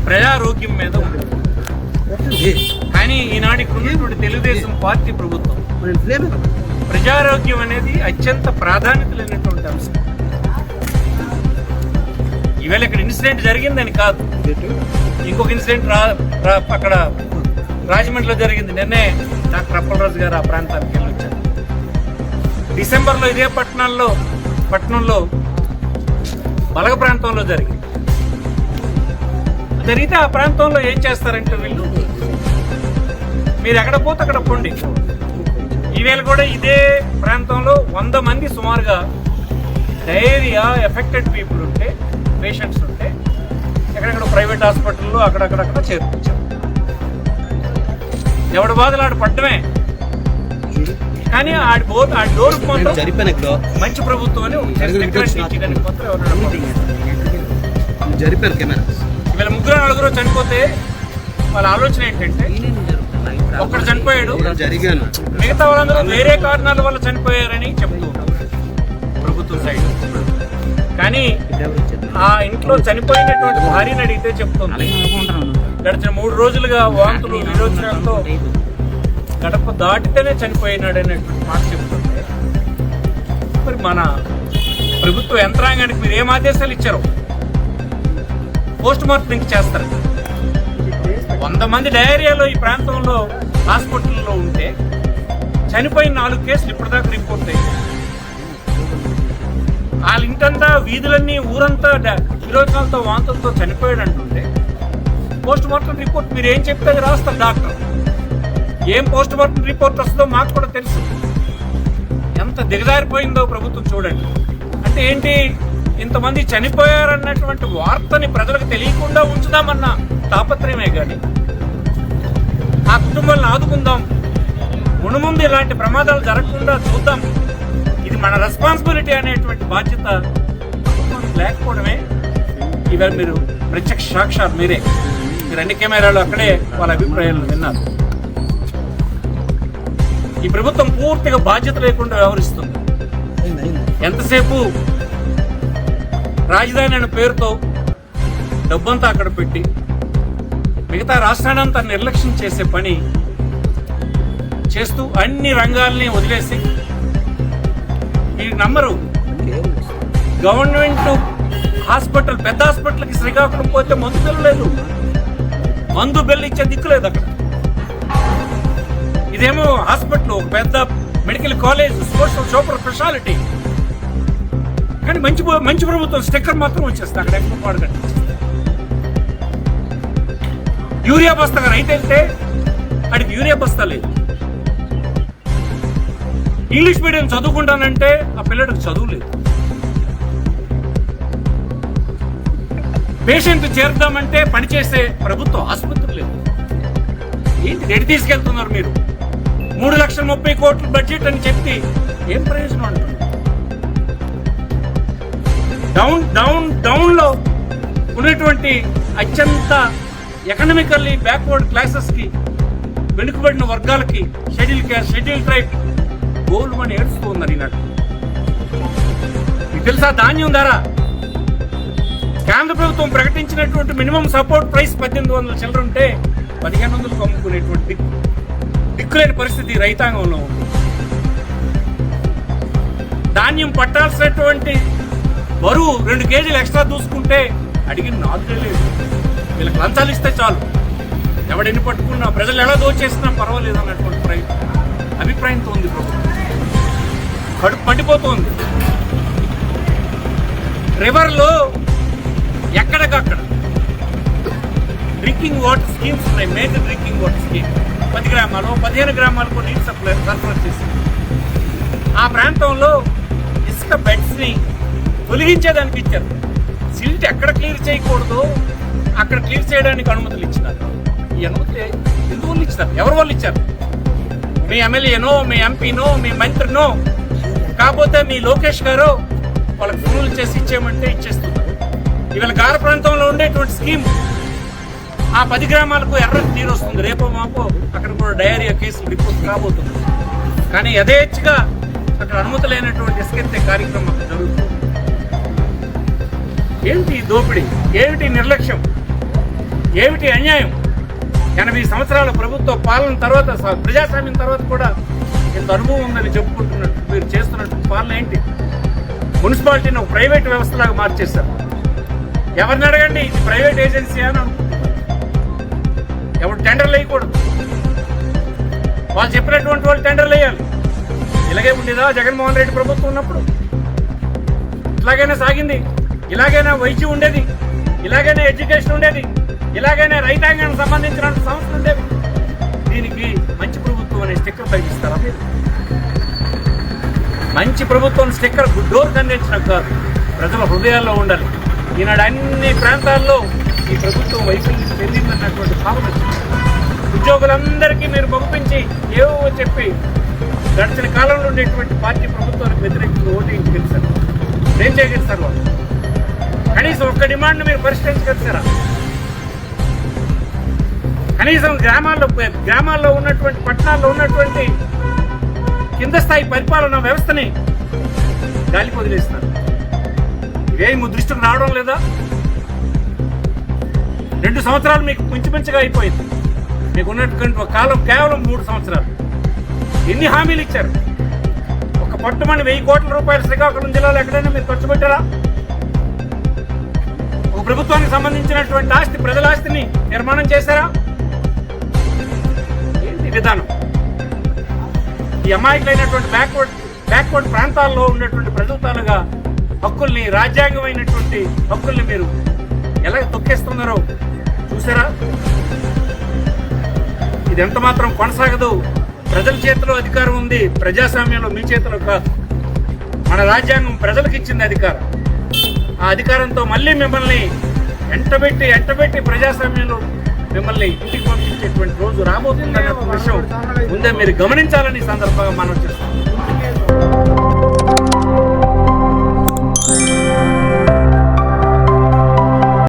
ప్రజారోగ్యం మీద ఉంది. కానీ ఈనాడు ఇక్కడ ఉన్నటువంటి తెలుగుదేశం పార్టీ ప్రభుత్వం ప్రజారోగ్యం అనేది అత్యంత ప్రాధాన్యత లేనటువంటి అంశం. ఈవేళ ఇక్కడ ఇన్సిడెంట్ జరిగిందని కాదు, ఇంకొక ఇన్సిడెంట్ అక్కడ రాజమండ్రిలో జరిగింది. నిన్నే డాక్టర్ అప్పలరాజు గారు ఆ ప్రాంతానికి వెళ్ళి వచ్చారు. డిసెంబర్లో ఇదే పట్టణంలో బలగ ప్రాంతంలో జరిగితే ఆ ప్రాంతంలో ఏం చేస్తారంటే వీళ్ళు, మీరు ఎక్కడ పోతే అక్కడ పోండి. ఈవేళ కూడా ఇదే ప్రాంతంలో 100 మంది సుమారుగా డయేరియా ఎఫెక్టెడ్ పీపుల్ ఉంటే, పేషెంట్స్ ఉంటే ఎక్కడెక్కడ ప్రైవేట్ హాస్పిటల్లో అక్కడక్కడ చేర్పించారు. ఎవడి బాధలు ఆడు పడ్డమే. కానీ ఆడి డోర్కు మాత్రం మంచి ప్రభుత్వం అని ఇవాళ 3-4 చనిపోతే వాళ్ళ ఆలోచన ఏంటంటే, ఒక్కడు చనిపోయాడు, మిగతా వాళ్ళందరూ వేరే కారణాల వల్ల చనిపోయారని చెప్తూ ఉన్నారు ప్రభుత్వం సైడ్. కానీ ఆ ఇంట్లో చనిపోయినటువంటి భార్యని అడిగితే చెప్తుంది, గడిచిన 3 రోజులుగా వాంతులు విరోచనాలతో గడప దాటితేనే చనిపోయినాడు అనేటువంటి మాట చెప్తుంటే, మరి మన ప్రభుత్వ యంత్రాంగానికి మీరు ఏం ఆదేశాలు ఇచ్చారో పోస్ట్ మార్టం చేస్తారు. 100 మంది డయేరియాలో ఈ ప్రాంతంలో హాస్పిటల్లో ఉంటే చనిపోయిన 4 కేసులు ఇప్పటిదాకా రిపోర్ట్ అయ్యాయి. వాళ్ళ ఇంటంతా వీధులన్నీ ఊరంతా విరోచనాలతో వాంతులతో చనిపోయాడు అంటుంటే పోస్ట్ మార్టం రిపోర్ట్ మీరు ఏం చెప్తే అది రాస్తారు డాక్టర్. ఏం పోస్ట్ మార్టం రిపోర్ట్ వస్తుందో మాకు కూడా తెలుసు. ఎంత దిగజారిపోయిందో ప్రభుత్వం చూడండి. అంటే ఏంటి, ఇంతమంది చనిపోయారన్నటువంటి వార్తని ప్రజలకు తెలియకుండా ఉంచుదామన్న తాపత్రయమే కానీ ఆ కుటుంబాలను ఆదుకుందాం, మునుముందు ఇలాంటి ప్రమాదాలు జరగకుండా చూద్దాం, ఇది మన రెస్పాన్సిబిలిటీ అనేటువంటి బాధ్యత లేకపోవడమే. ఇవాళ మీరు ప్రత్యక్ష సాక్షాత్ మీరు అన్ని కెమెరాలు అక్కడే వాళ్ళ అభిప్రాయాలు విన్నారు. ఈ ప్రభుత్వం పూర్తిగా బాధ్యత లేకుండా వ్యవహరిస్తుంది. ఎంతసేపు రాజధాని అనే పేరుతో డబ్బంతా అక్కడ పెట్టి మిగతా రాష్ట్రాన్నంతా నిర్లక్ష్యం చేసే పని చేస్తూ అన్ని రంగాల్ని వదిలేసి, మీరు నమ్మరు, గవర్నమెంట్ హాస్పిటల్ పెద్ద హాస్పిటల్కి శ్రీకాకుళం పోతే మందు బిల్లు లేదు, మందు బిల్లు ఇచ్చే దిక్కు లేదు అక్కడ. ఇదేమో హాస్పిటల్, ఒక పెద్ద మెడికల్ కాలేజ్, సూపర్ స్పెషాలిటీ, కానీ మంచి ప్రభుత్వం స్టిక్కర్ మాత్రం వచ్చేస్తుంది అక్కడ ఎక్కువ పాడుకండి. యూరియా బస్తా రైతు వెళ్తే అడిగి యూరియా బస్తా లేదు. ఇంగ్లీష్ మీడియం చదువుకుంటానంటే ఆ పిల్లడికి చదువు లేదు. పేషెంట్ చేరుద్దామంటే పనిచేసే ప్రభుత్వ ఆసుపత్రి లేదు. ఏంటి రెడ్డి తీసుకెళ్తున్నారు మీరు? 3,30,000 కోట్ల బడ్జెట్ అని చెప్పి ఏం ప్రయోజనం అంటున్నారు? డౌన్ లో ఉన్నటువంటి అత్యంత ఎకనామికల్లీ బ్యాక్వర్డ్ క్లాసెస్ కి, వెనుకబడిన వర్గాలకి, schedule caste, schedule tribe gold money ఏడుస్తూ ఉన్నారు ఈనాడు. మీకు తెలుసా ధాన్యం ధర? కేంద్ర ప్రభుత్వం ప్రకటించినటువంటి మినిమం సపోర్ట్ ప్రైస్ 1,800 చిల్లర ఉంటే 1,500 అమ్ముకునేటువంటి దిక్కులేని పరిస్థితి రైతాంగంలో ఉంది. ధాన్యం పట్టాల్సినటువంటి బరువు 2 కేజీలు ఎక్స్ట్రా దూసుకుంటే అడిగిన 4 లేదు. వీళ్ళకి లంచాలు ఇస్తే చాలు, ఎవడెన్ని పట్టుకున్నా, ప్రజలు ఎలా దోచేసినా పర్వాలేదు అన్నటువంటి అభిప్రాయంతో ఉంది ప్రభుత్వం. కడుపు మండిపోతుంది. రివర్లో ఎక్కడికక్కడ డ్రింకింగ్ వాటర్ స్కీమ్స్ ఉన్నాయి. మేజర్ డ్రింకింగ్ వాటర్ స్కీమ్ 10 గ్రామాలు 15 గ్రామాలకు నీరు సరఫరా చేసి ఆ ప్రాంతంలో ఇసుక బెడ్స్ని తొలగించేదానికి ఇచ్చారు. సిల్ట్ ఎక్కడ క్లియర్ చేయకూడదు అక్కడ క్లియర్ చేయడానికి అనుమతులు ఇచ్చినారు. ఈ అనుమతి ఎందువల్ల ఇచ్చినారు? ఎవరి వల్ల ఇచ్చారు? మీ ఎమ్మెల్యేనో, మీ ఎంపీనో, మీ మంత్రినో, కాకపోతే మీ లోకేష్ గారు వాళ్ళకి ఫోన్లు చేసి ఇచ్చేయమంటే ఇచ్చేస్తున్నారు. ఇవాళ గార ప్రాంతంలో ఉండేటువంటి స్కీమ్ ఆ 10 గ్రామాలకు ఎర్రటి నీరు వస్తుంది. రేపో మాపో అక్కడ కూడా డయేరియా కేసులు రిపోర్ట్ రాబోతుంది. కానీ యథేచ్ఛగా అక్కడ అనుమతులైనటువంటి ఇసుకెత్తే కార్యక్రమం అక్కడ జరుగుతుంది. ఏంటి దోపిడీ, ఏమిటి నిర్లక్ష్యం? ఏమిటి అన్యాయం? 80 సంవత్సరాల ప్రభుత్వ పాలన తర్వాత, ప్రజాస్వామ్యం తర్వాత కూడా ఇంత అనుభవం ఉందని చెప్పుకుంటున్నట్టు మీరు చేస్తున్నట్టు పాలన ఏంటి? మున్సిపాలిటీని ఒక ప్రైవేట్ వ్యవస్థలాగా మార్చేశారు. ఎవరిని అడగండి, ఇది ప్రైవేట్ ఏజెన్సీ అని అనుకుంటున్నారు. ఎవరు టెండర్లు వేయకూడదు, వాళ్ళు చెప్పినటువంటి వాళ్ళు టెండర్లు వేయాలి. ఇలాగే ఉండేదా జగన్మోహన్ రెడ్డి ప్రభుత్వం ఉన్నప్పుడు? ఇలాగైనా సాగింది, ఇలాగైనా వైద్యం ఉండేది, ఇలాగైనా ఎడ్యుకేషన్ ఉండేది, ఇలాగైనా రైతాంగానికి సంబంధించిన సంస్థలు ఉండేవి. దీనికి మంచి ప్రభుత్వం అనే స్టిక్కర్ తగ్గిస్తారా మీరు? మంచి ప్రభుత్వం స్టిక్కర్ డోర్ అందించడం కాదు, ప్రజల హృదయాల్లో ఉండాలి. ఈనాడు అన్ని ప్రాంతాల్లో ఈ ప్రభుత్వం వైఫల్యం చెందిందన్నటువంటి భావన వచ్చింది. ఉద్యోగులందరికీ మీరు మగుపించి ఏవో చెప్పి గడిచిన కాలంలో ఉండేటువంటి పార్టీ ప్రభుత్వానికి వ్యతిరేకంగా ఓటింగ్ గెలిచారు. ఏం చేయగలిసారు వాళ్ళు? కనీసం ఒక్క డిమాండ్ను మీరు పరిష్కరించగలిసారా? కనీసం గ్రామాల్లో ఉన్నటువంటి, పట్టణాల్లో ఉన్నటువంటి కింద స్థాయి పరిపాలన వ్యవస్థని గాలికి వదిలేస్తున్నారు. ఇవేమి దృష్టికి రావడం లేదా? 2 సంవత్సరాలు మీకు మించుమించుగా అయిపోయింది. మీకు ఉన్నటువంటి కాలం కేవలం 3 సంవత్సరాలు. ఎన్ని హామీలు ఇచ్చారు? ఒక పట్టుమని 1000 కోట్ల రూపాయలు శ్రీకాకుళం జిల్లాలో ఎక్కడైనా మీరు ఖర్చు పెట్టారా? ఒక ప్రభుత్వానికి సంబంధించినటువంటి ఆస్తి, ప్రజల ఆస్తిని నిర్మాణం చేశారా? ఏంటి విధానం? ఈ అమాయకులైనటువంటి బ్యాక్వర్డ్ ప్రాంతాల్లో ఉన్నటువంటి ప్రజల తాలూగా హక్కుల్ని, రాజ్యాంగమైనటువంటి హక్కుల్ని మీరు ఎలా తొక్కేస్తున్నారో చూసారా? ఇది ఎంత మాత్రం కొనసాగదు. ప్రజల చేతిలో అధికారం ఉంది, ప్రజాస్వామ్యంలో మీ చేతిలో కాదు. మన రాజ్యాంగం ప్రజలకు ఇచ్చింది అధికారం. ఆ అధికారంతో మళ్ళీ మిమ్మల్ని ఎంటబెట్టి ప్రజాస్వామ్యంలో మిమ్మల్ని ఇంటికి పంపించేటువంటి రోజు రాబోతుందన్న విషయం ముందే మీరు గమనించాలని సందర్భంగా మనం చేస్తాం.